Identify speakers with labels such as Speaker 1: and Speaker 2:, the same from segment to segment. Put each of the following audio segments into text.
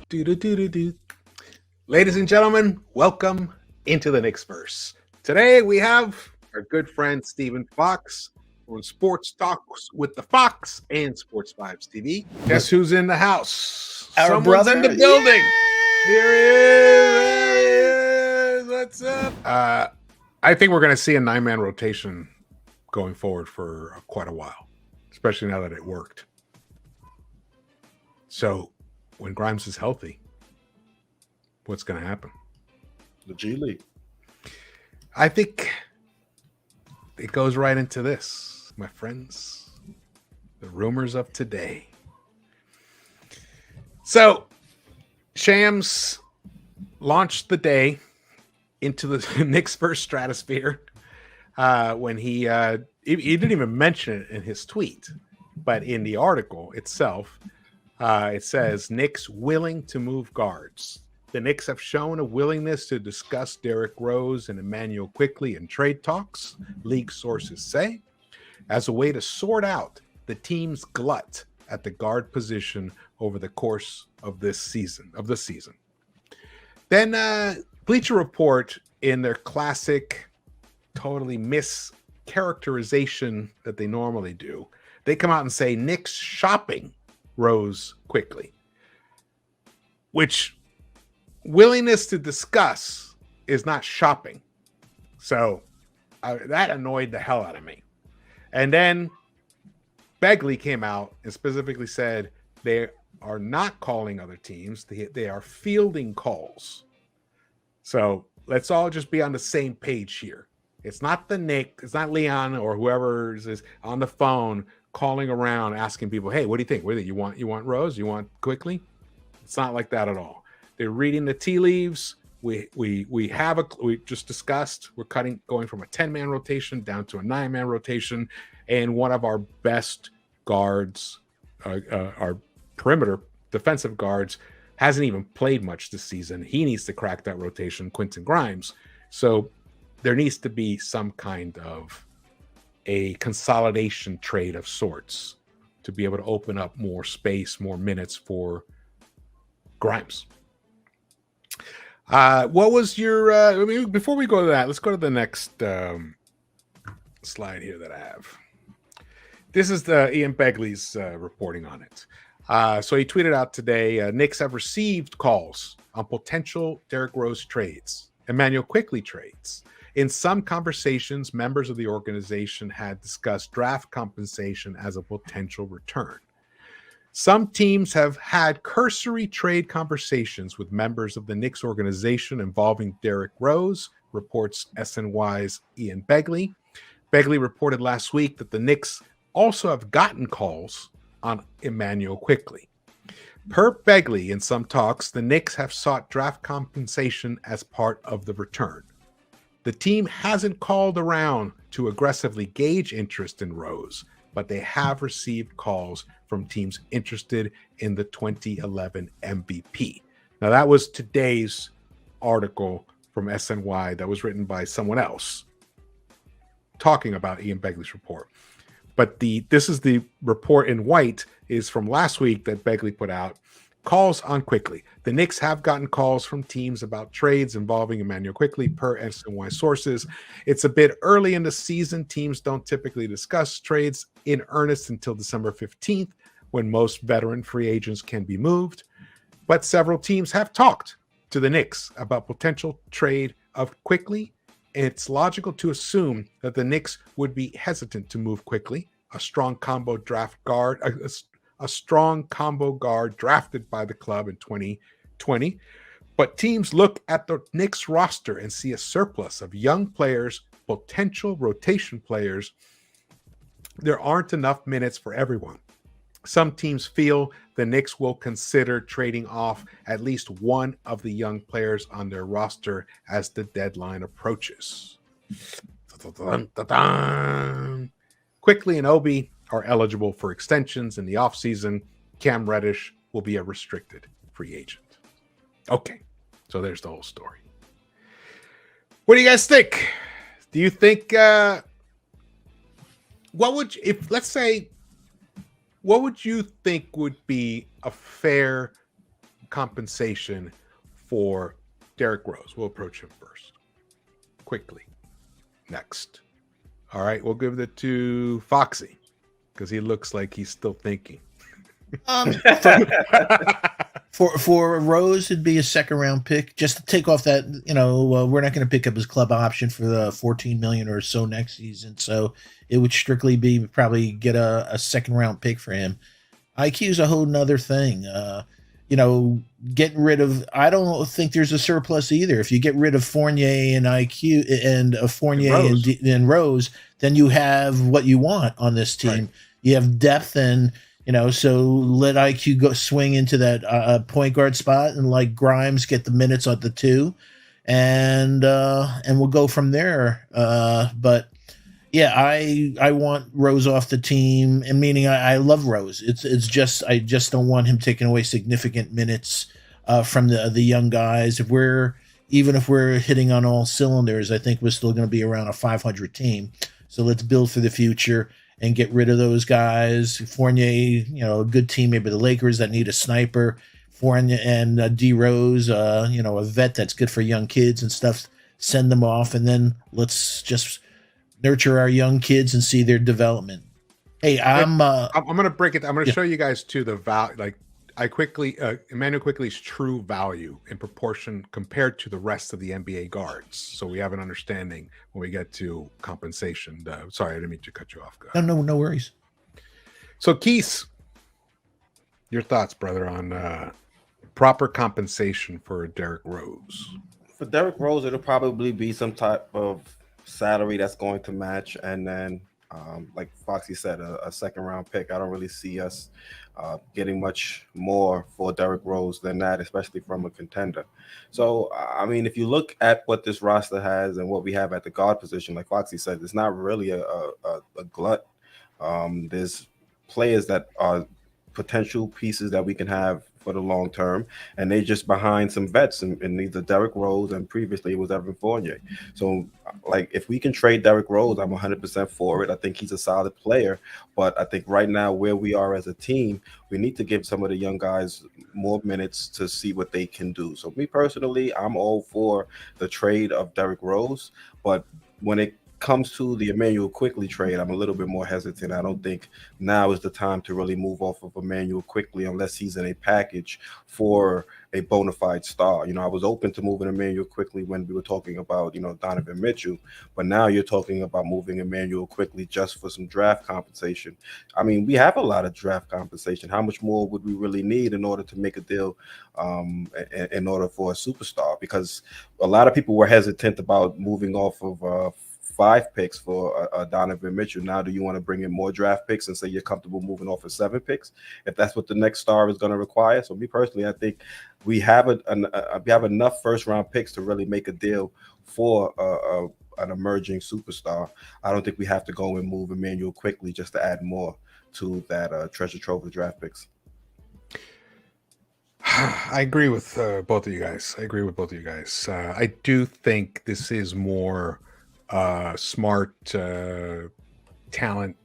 Speaker 1: Do-do-do-do-do. Ladies and gentlemen, welcome into the Knicks-Verse. Today we have our good friend Stephen Fox on Sports Talks with the Fox and Sports Vibes TV. Guess who's in the house?
Speaker 2: Our
Speaker 1: Someone's
Speaker 2: brother.
Speaker 1: in the building. Here he is. There he is. What's up? I think we're going to see a 9-man rotation going forward for quite a while, especially now that it worked. So when Grimes is healthy, what's going to happen?
Speaker 2: The G League.
Speaker 1: I think it goes right into this, my friends. The rumors of today. So, Shams launched the day into the Knicks-Verse stratosphere when he didn't even mention it in his tweet, but in the article itself, it says Knicks willing to move guards. The Knicks have shown a willingness to discuss Derrick Rose and Immanuel Quickley in trade talks, league sources say, as a way to sort out the team's glut at the guard position over the course of the season. Then Bleacher Report, in their classic, totally mischaracterization that they normally do, they come out and say Knicks shopping Rose Quickley, which willingness to discuss is not shopping. So that annoyed the hell out of me. And then Begley came out and specifically said they are not calling other teams. They are fielding calls. So let's all just be on the same page here. It's not the Knicks, it's not Leon or whoever is on the phone calling around asking people, hey, what do you think? What do you think? You want Rose? You want Quickley? It's not like that at all. They're reading the tea leaves. We just discussed we're going from a 10-man rotation down to a 9-man rotation, and one of our best guards, our perimeter defensive guards, hasn't even played much this season. He needs to crack that rotation, Quentin Grimes. So there needs to be some kind of a consolidation trade of sorts to be able to open up more space, more minutes for Grimes. What was your before we go to that, let's go to the next slide here that I have. This is the Ian Begley's reporting on it. So he tweeted out today, Knicks have received calls on potential Derrick Rose trades, Immanuel Quickley trades. In some conversations, members of the organization had discussed draft compensation as a potential return. Some teams have had cursory trade conversations with members of the Knicks organization involving Derrick Rose, reports SNY's Ian Begley. Begley reported last week that the Knicks also have gotten calls on Immanuel Quickley. Per Begley, in some talks, the Knicks have sought draft compensation as part of the return. The team hasn't called around to aggressively gauge interest in Rose, but they have received calls from teams interested in the 2011 MVP. Now, that was today's article from SNY that was written by someone else talking about Ian Begley's report. But this is the report in white is from last week that Begley put out. Calls on Quickley. The Knicks have gotten calls from teams about trades involving Immanuel Quickley per SNY sources. It's a bit early in the season. Teams don't typically discuss trades in earnest until December 15th, when most veteran free agents can be moved. But several teams have talked to the Knicks about potential trade of Quickley. It's logical to assume that the Knicks would be hesitant to move Quickley, a strong combo guard drafted by the club in 2020. But teams look at the Knicks roster and see a surplus of young players, potential rotation players. There aren't enough minutes for everyone. Some teams feel the Knicks will consider trading off at least one of the young players on their roster as the deadline approaches. Quickley and Obi are eligible for extensions in the offseason. Cam Reddish will be a restricted free agent. Okay, so there's the whole story. What do you guys think? Do you think what would you think would be a fair compensation for Derrick Rose? We'll approach him first. Quickly. Next. All right, we'll give it to Foxy because he looks like he's still thinking.
Speaker 3: For Rose, it'd be a second round pick just to take off that. We're not going to pick up his club option for the $14 million or so next season, so it would strictly be probably get a second round pick for him. IQ is a whole nother thing. Getting rid of. I don't think there's a surplus either. If you get rid of Fournier and IQ and Fournier and Rose, then you have what you want on this team. Right. You have depth and. So let IQ go swing into that point guard spot and like Grimes get the minutes at the 2, and we'll go from there. But yeah, I want Rose off the team, and meaning I love Rose. It's just I just don't want him taking away significant minutes from the young guys. If we're hitting on all cylinders, I think we're still going to be around a 500 team. So let's build for the future. And get rid of those guys. Fournier, a good team, maybe the Lakers that need a sniper. Fournier and D Rose, a vet that's good for young kids and stuff. Send them off, and then let's just nurture our young kids and see their development. Hey, I'm
Speaker 1: gonna break it. I'm gonna show you guys too the value. Like Immanuel Quickley's true value in proportion compared to the rest of the NBA guards. So we have an understanding when we get to compensation. Sorry, I didn't mean to cut you off.
Speaker 3: No worries.
Speaker 1: So Quis, your thoughts, brother, on proper compensation for Derrick Rose?
Speaker 4: For Derrick Rose, it'll probably be some type of salary that's going to match, and then like Foxy said, a second round pick. I don't really see us getting much more for Derrick Rose than that, especially from a contender. So, I mean, if you look at what this roster has and what we have at the guard position, like Foxy said, it's not really a glut. There's players that are potential pieces that we can have for the long term, and they just behind some vets in either Derrick Rose and previously it was Evan Fournier. So like if we can trade Derrick Rose, I'm 100% for it. I think he's a solid player, but I think right now where we are as a team, we need to give some of the young guys more minutes to see what they can do. So me personally, I'm all for the trade of Derrick Rose, but when it comes to the Immanuel Quickley trade, I'm a little bit more hesitant. I don't think now is the time to really move off of Immanuel Quickley unless he's in a package for a bona fide star. I was open to moving Immanuel Quickley when we were talking about, Donovan Mitchell, but now you're talking about moving Immanuel Quickley just for some draft compensation. I mean, we have a lot of draft compensation. How much more would we really need in order to make a deal in order for a superstar? Because a lot of people were hesitant about moving off of 5 picks for Donovan Mitchell. Now, do you want to bring in more draft picks and say you're comfortable moving off of 7 picks if that's what the next star is going to require? So me personally, I think we have enough first round picks to really make a deal for an emerging superstar. I don't think we have to go and move Immanuel Quickley just to add more to that treasure trove of draft picks.
Speaker 1: I agree with both of you guys. I do think this is more smart talent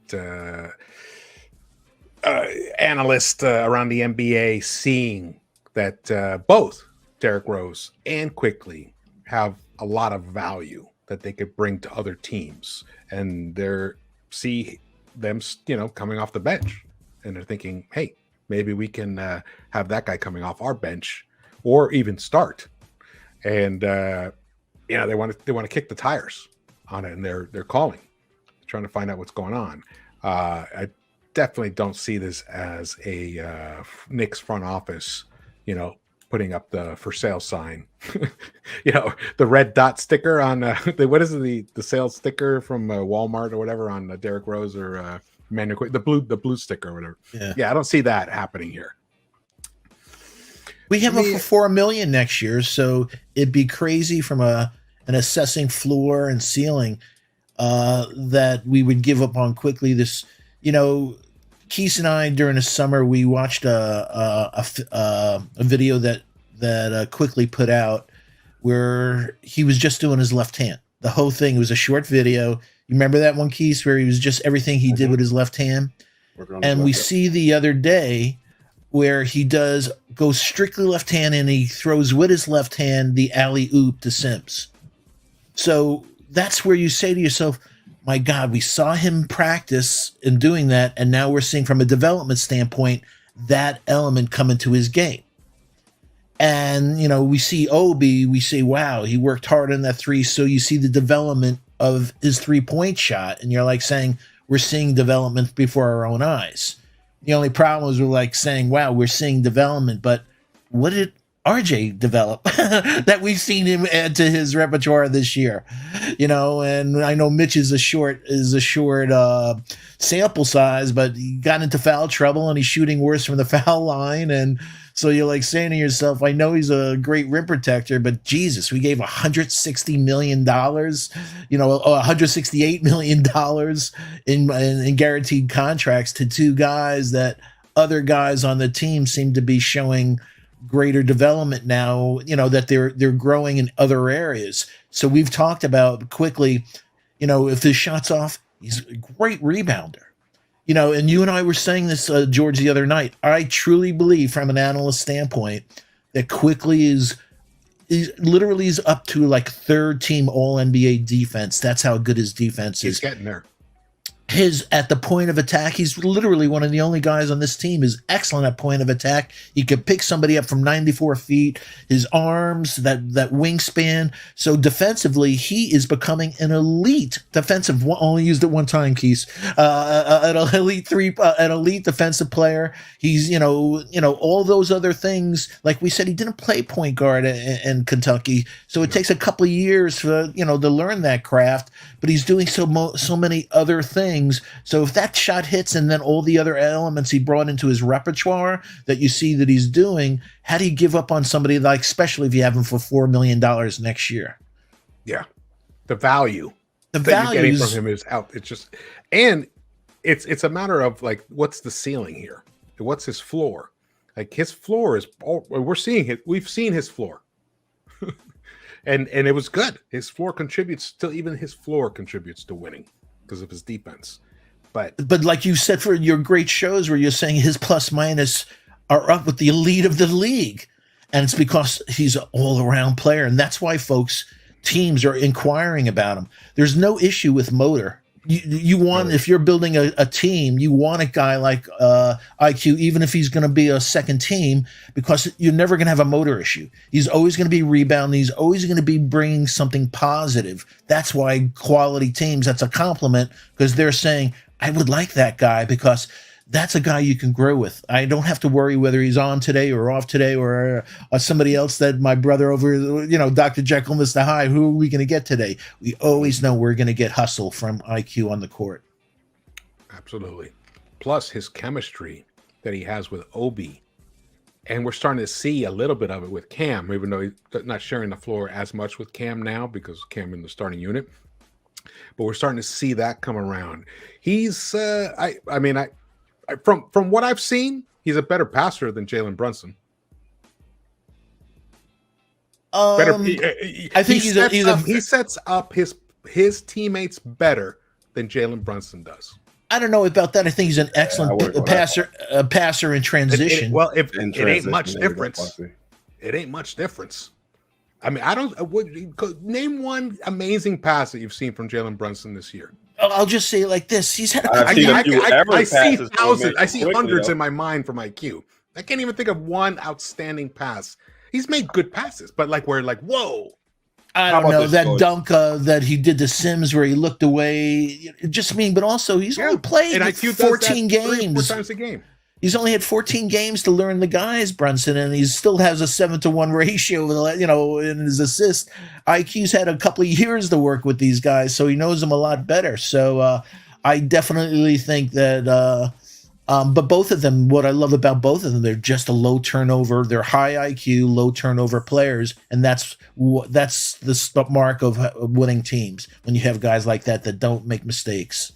Speaker 1: analyst around the NBA seeing that both Derrick Rose and Quickley have a lot of value that they could bring to other teams, and they're see them coming off the bench, and they're thinking, hey, maybe we can have that guy coming off our bench or even start, and they want to kick the tires on it, and they're calling, trying to find out what's going on. I definitely don't see this as a Knicks front office, putting up the for sale sign, the red dot sticker on what is it, the sales sticker from Walmart or whatever on Derrick Rose or the blue sticker or whatever. Yeah, I don't see that happening here.
Speaker 3: We have him for $4 million next year, so it'd be crazy from an assessing floor and ceiling that we would give up on quickly. This, Quis and I during the summer we watched a video that Quickley put out where he was just doing his left hand. The whole thing was a short video. You remember that one, Quis, where he was just everything he did with his left hand? And we see the other day where he does goes strictly left hand, and he throws with his left hand the alley oop to Sims. So that's where you say to yourself, my God, we saw him practice in doing that, and now we're seeing from a development standpoint that element come into his game. And, you know, we see Obi, we say, wow, he worked hard on that three. So you see the development of his 3-point shot, and you're like saying, we're seeing development before our own eyes. The only problem is we're like saying, wow, we're seeing development, but what did RJ develop that we've seen him add to his repertoire this year? You know, and I know Mitch is a short sample size, but he got into foul trouble and he's shooting worse from the foul line. And so you're like saying to yourself, I know he's a great rim protector, but Jesus, we gave $160 million, you know, $168 million in guaranteed contracts to two guys that other guys on the team seem to be showing greater development now, you know, that they're growing in other areas. So we've talked about Quickley, you know, if his shot's off, he's a great rebounder. You know, and you and I were saying this, George, the other night. I truly believe, from an analyst standpoint, that Quickley is literally up to like third team All NBA defense. That's how good his defense is.
Speaker 1: He's getting there.
Speaker 3: His at the point of attack, he's literally one of the only guys on this team is excellent at point of attack. He could pick somebody up from 94 feet. His arms, that wingspan. So defensively, he is becoming an elite defensive. Only used it one time, Quis. An elite defensive player. He's you know all those other things. Like we said, he didn't play point guard in Kentucky, so it takes a couple of years for to learn that craft. But he's doing so many other things. So if that shot hits and then all the other elements he brought into his repertoire that you see that he's doing, how do you give up on somebody like, especially if you have him for $4 million next year?
Speaker 1: Yeah. The value
Speaker 3: that
Speaker 1: you're getting from him is out. It's just, and it's a matter of like, what's the ceiling here? What's his floor? Like his floor is, we're seeing it. We've seen his floor. and it was good. His floor contributes to winning because of his defense. But
Speaker 3: like you said, for your great shows where you're saying his plus minus are up with the elite of the league, and it's because he's an all-around player. And that's why teams are inquiring about him. There's no issue with motor. You want, if you're building a team, you want a guy like IQ, even if he's going to be a second team, because you're never going to have a motor issue. He's always going to be rebounding. He's always going to be bringing something positive. That's why quality teams, that's a compliment, because they're saying, I would like that guy because that's a guy you can grow with. I don't have to worry whether he's on today or off today or somebody else that my brother over, Dr. Jekyll, Mr. Hyde, who are we going to get today? We always know we're going to get hustle from IQ on the court.
Speaker 1: Absolutely. Plus his chemistry that he has with Obi. And we're starting to see a little bit of it with Cam, even though he's not sharing the floor as much with Cam now because Cam in the starting unit. But we're starting to see that come around. He's, from what I've seen, he's a better passer than Jalen Brunson.
Speaker 3: I think
Speaker 1: he sets up his teammates better than Jalen Brunson does.
Speaker 3: I don't know about that. I think he's an excellent passer in transition.
Speaker 1: It ain't much difference. It ain't much difference. I mean, name one amazing pass that you've seen from Jalen Brunson this year.
Speaker 3: I'll just say it like this: he's had.
Speaker 1: I see thousands. I see hundreds in my mind from IQ. I can't even think of one outstanding pass. He's made good passes, but whoa!
Speaker 3: I don't know that dunk that he did to Sims where he looked away. But also he's only played 14 games.
Speaker 1: 4 times a game.
Speaker 3: He's only had 14 games to learn the guys, Brunson, and he still has a 7-to-1 ratio, in his assists. IQ's had a couple of years to work with these guys, so he knows them a lot better. So I definitely think that, but both of them, what I love about both of them, they're just a low turnover, they're high IQ, low turnover players, and that's the mark of winning teams when you have guys like that don't make mistakes.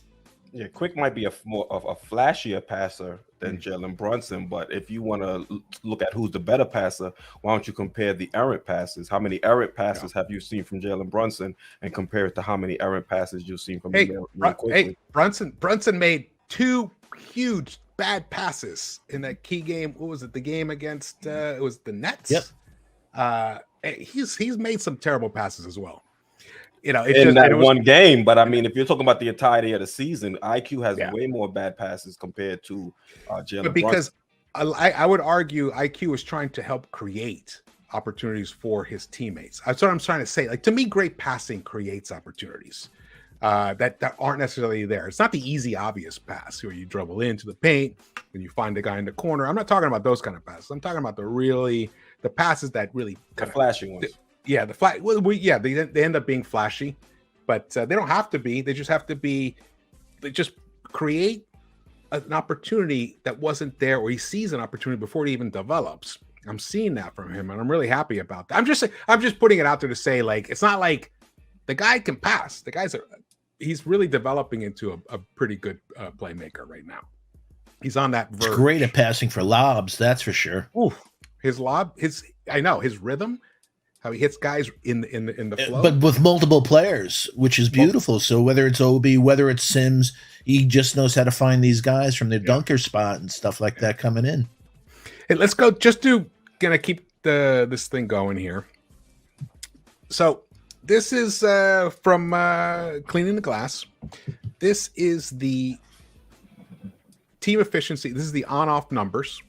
Speaker 4: Yeah, Quick might be more of a flashier passer than Jalen Brunson, but if you want to look at who's the better passer, why don't you compare the errant passes? How many errant passes have you seen from Jalen Brunson, and compare it to how many errant passes you've seen from Quickly?
Speaker 1: Brunson made 2 huge bad passes in that key game. What was it? The game against it was the Nets.
Speaker 3: Yep.
Speaker 1: He's made some terrible passes as well. You know,
Speaker 4: in that one game. But I mean, if you're talking about the entirety of the season, IQ has way more bad passes compared to Jalen.
Speaker 1: But because I would argue IQ is trying to help create opportunities for his teammates. That's what I'm trying to say. Like, to me, great passing creates opportunities that aren't necessarily there. It's not the easy, obvious pass where you dribble into the paint when you find the guy in the corner. I'm not talking about those kind of passes. I'm talking about the passes that really kind
Speaker 4: of flashing ones.
Speaker 1: Yeah, the flash. Well, they end up being flashy, but they don't have to be. They just have to be. They just create an opportunity that wasn't there, or he sees an opportunity before it even develops. I'm seeing that from him, and I'm really happy about that. I'm just putting it out there to say, like, it's not like the guy can pass. He's really developing into a pretty good playmaker right now. He's on that verge.
Speaker 3: He's great at passing for lobs, that's for sure.
Speaker 1: Ooh, his rhythm, how he hits guys in the flow,
Speaker 3: but with multiple players, which is beautiful. So whether it's Obi, whether it's Sims, he just knows how to find these guys from their dunker spot and stuff like that coming in.
Speaker 1: Hey, let's go. Gonna keep this thing going here. So this is from Cleaning the Glass. This is the team efficiency. This is the on-off numbers.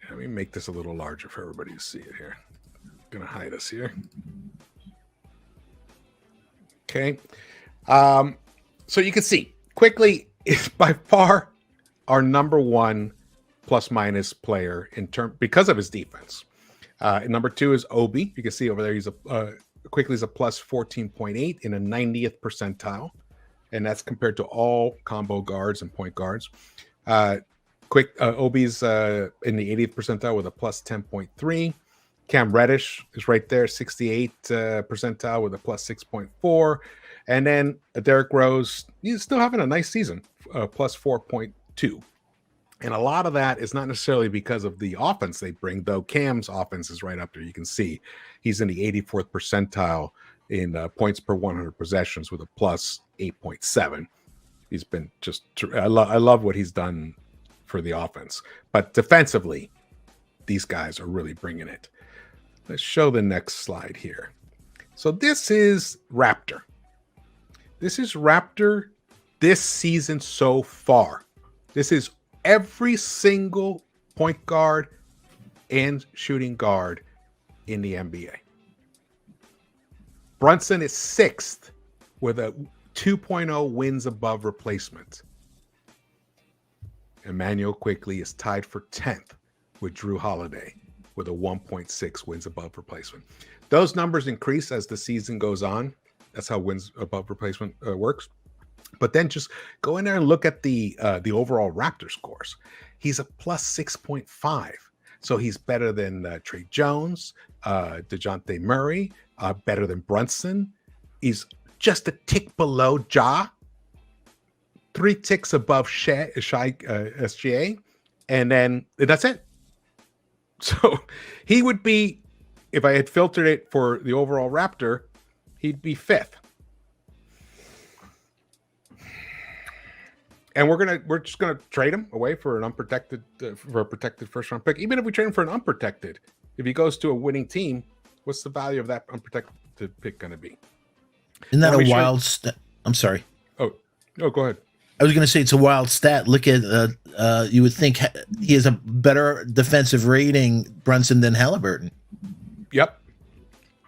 Speaker 1: Let me make this a little larger for everybody to see it here. Gonna hide us here. Okay. So you can see Quickley is by far our number one plus minus player because of his defense. Number two is Obi. You can see over there he's Quickley's a plus 14.8 in a 90th percentile, and that's compared to all combo guards and point guards. Obi's in the 80th percentile with a plus 10.3. Cam Reddish is right there, 68 percentile with a plus 6.4. And then Derrick Rose, he's still having a nice season, plus 4.2. And a lot of that is not necessarily because of the offense they bring, though Cam's offense is right up there. You can see he's in the 84th percentile in points per 100 possessions with a plus 8.7. He's been I love what he's done for the offense. But defensively, these guys are really bringing it. Let's show the next slide here. So this is Raptor. This is Raptor this season so far. This is every single point guard and shooting guard in the NBA. Brunson is 6th with a 2.0 wins above replacement. Immanuel Quickley is tied for 10th with Drew Holiday with a 1.6 wins above replacement. Those numbers increase as the season goes on. That's how wins above replacement works. But then just go in there and look at the overall Raptor scores. He's a plus 6.5. So he's better than Trey Jones, DeJounte Murray, better than Brunson. He's just a tick below Ja, 3 ticks above SGA, and then that's it. So he would be, if I had filtered it for the overall Raptor, he'd be 5th. And we're just gonna trade him away for an unprotected for a protected first round pick. Even if we trade him for an unprotected, if he goes to a winning team, what's the value of that unprotected pick going to be?
Speaker 3: Isn't that a wild stat? I'm sorry.
Speaker 1: Oh, go ahead.
Speaker 3: I was going to say it's a wild stat. Look at you would think he has a better defensive rating, Brunson, than Halliburton.
Speaker 1: Yep.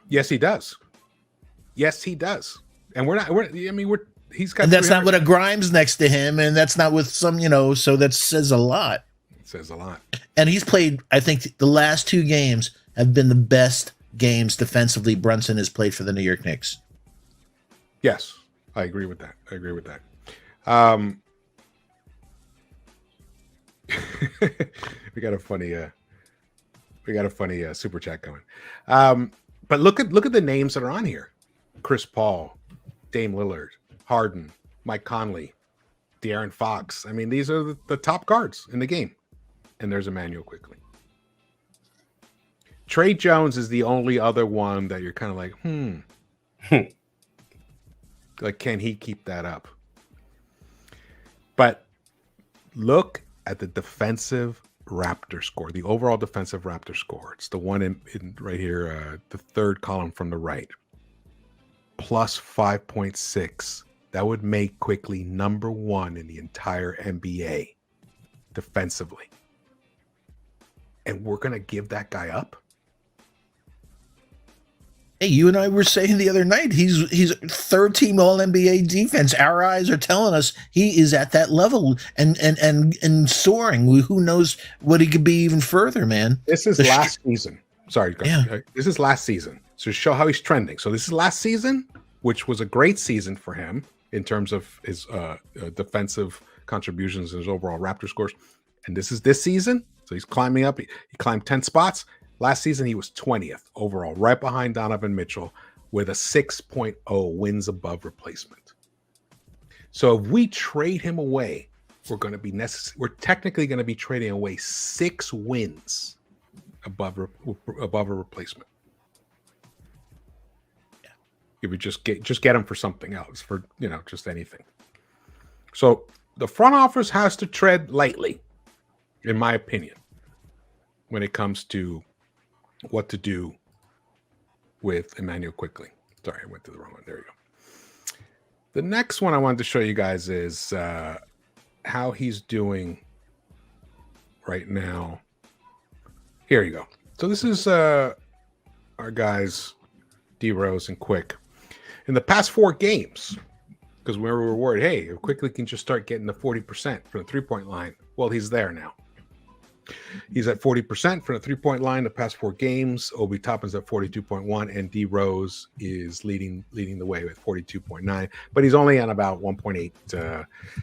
Speaker 1: Yes, he does. Yes, he does. And he's got.
Speaker 3: And that's not with a Grimes next to him, and that's not with some, so that says a lot.
Speaker 1: It says a lot.
Speaker 3: And he's played, I think the last 2 games have been the best games defensively Brunson has played for the New York Knicks.
Speaker 1: Yes, I agree with that. We got a funny super chat going. But look at the names that are on here: Chris Paul, Dame Lillard, Harden, Mike Conley, De'Aaron Fox. I mean, these are the top guards in the game. And there's Immanuel Quickley. Trey Jones is the only other one that you're kind of like, like, can he keep that up? But look at the defensive Raptor score, the overall defensive Raptor score. It's the one in right here, the third column from the right. Plus 5.6. That would make Quickley number 1 in the entire NBA defensively. And we're going to give that guy up?
Speaker 3: Hey, you and I were saying the other night, he's third team All NBA defense. Our eyes are telling us he is at that level and soaring. Who knows what he could be even further, man.
Speaker 1: This is last season. Sorry,
Speaker 3: Yeah.
Speaker 1: This is last season. So to show how he's trending. So this is last season, which was a great season for him in terms of his defensive contributions and his overall Raptor scores. And this is this season. So he's climbing up. He climbed 10 spots. Last season, he was 20th overall, right behind Donovan Mitchell with a 6.0 wins above replacement. So if we trade him away, we're technically going to be trading away 6 wins above a replacement. Yeah. If we just get him for something else, for just anything. So the front office has to tread lightly, in my opinion, when it comes to what to do with Immanuel Quickley. Sorry, I went to the wrong one. There you go. The next one I wanted to show you guys is how he's doing right now. Here you go. So this is our guys, D Rose and Quick. In the past 4 games, because we were worried, hey, if Quickley can just start getting the 40% from the 3-point line. Well, he's there now. He's at 40% from the 3-point line the past 4 games. Obi Toppin's at 42.1, and D Rose is leading the way with 42.9. But he's only on about 1.8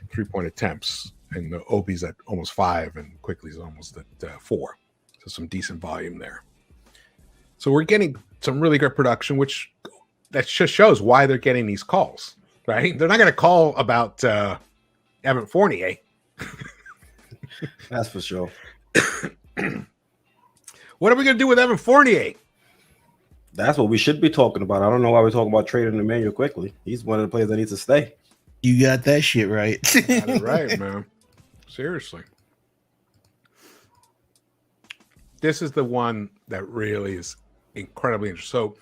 Speaker 1: 3-point attempts, and Obi's at almost 5, and Quickley's almost at 4. So some decent volume there. So we're getting some really good production, which that just shows why they're getting these calls, right? They're not going to call about Evan Fournier.
Speaker 4: That's for sure.
Speaker 1: What are we going to do with Evan Fournier?
Speaker 4: That's what we should be talking about. I don't know why we're talking about trading Immanuel Quickley. He's one of the players that needs to stay.
Speaker 3: You got that shit right.
Speaker 1: Got it right, man. Seriously. This is the one that really is incredibly interesting. So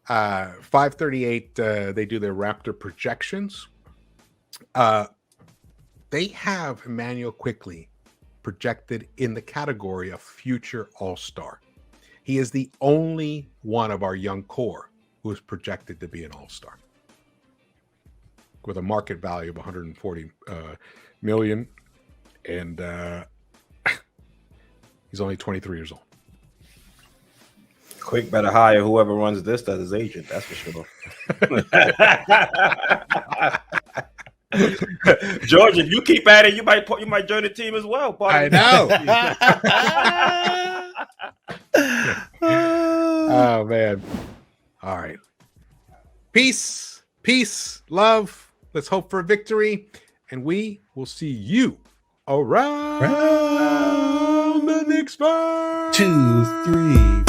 Speaker 1: 538, they do their Raptor projections. They have Immanuel Quickley projected in the category of future All-Star. He is the only one of our young core who is projected to be an All-Star with a market value of 140 million, and he's only 23 years old.
Speaker 4: Quick better hire whoever runs this as his agent. That's for sure. George, if you keep at it, you might join the team as well.
Speaker 1: I know. Oh man. All right. Peace, love. Let's hope for a victory, and we will see you around the Knicks-Verse.
Speaker 3: 2, 3,